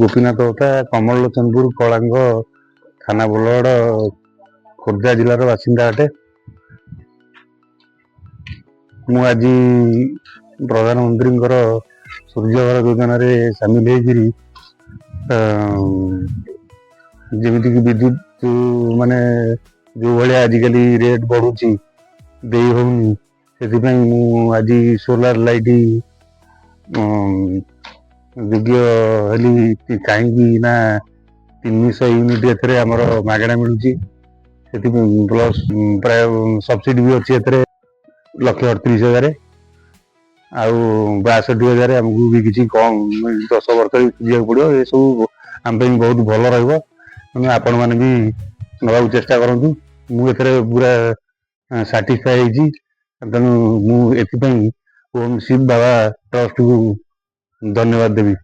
ଗୋପୀନାଥ ହୋତା, କମଳଲୋଚନପୁର, କଳାଙ୍ଗ ଥାନା ବୋଲଗଡ଼, ଖୋର୍ଦ୍ଧା ଜିଲ୍ଲାର ବାସିନ୍ଦା ଅଟେ। ମୁଁ ଆଜି ପ୍ରଧାନମନ୍ତ୍ରୀଙ୍କର ସୂର୍ଯ୍ୟଘର ଯୋଜନାରେ ସାମିଲ ହେଇକିରି ଯେମିତିକି ବିଦ୍ୟୁତ ମାନେ ଯୋଉ ଭଳିଆ ଆଜିକାଲି ରେଟ୍ ବଢୁଛି ଦେଇ ହଉନି, ସେଥିପାଇଁ ମୁଁ ଆଜି ସୋଲାର ଲାଇଟ୍ ଯୋଗ୍ୟ ହେଲି। କାହିଁକି ନା 300 ୟୁନିଟ୍ ଏଥିରେ ଆମର ମାଗଣା ମିଳୁଛି। ସେଥିପାଇଁ ପ୍ଲସ୍ ପ୍ରାୟ ସବସିଡି ବି ଅଛି ଏଥିରେ 1,38,000 ଆଉ 62,000 ଆମକୁ ବି କିଛି କମ୍ 10 ବର୍ଷ ଯିବାକୁ ପଡ଼ିବ। ଏସବୁ ଆମ ପାଇଁ ବହୁତ ଭଲ ରହିବ। ତେଣୁ ଆପଣମାନେ ବି ନେବାକୁ ଚେଷ୍ଟା କରନ୍ତୁ। ମୁଁ ଏଥିରେ ପୁରା ସାଟିସ୍ଫାଏ ହେଇଛି। ତେଣୁ ମୁଁ ଏଥିପାଇଁ ଓମ୍ ଶିବ ବାବା ଟ୍ରଷ୍ଟକୁ ଧନ୍ୟବାଦ ଦେବି।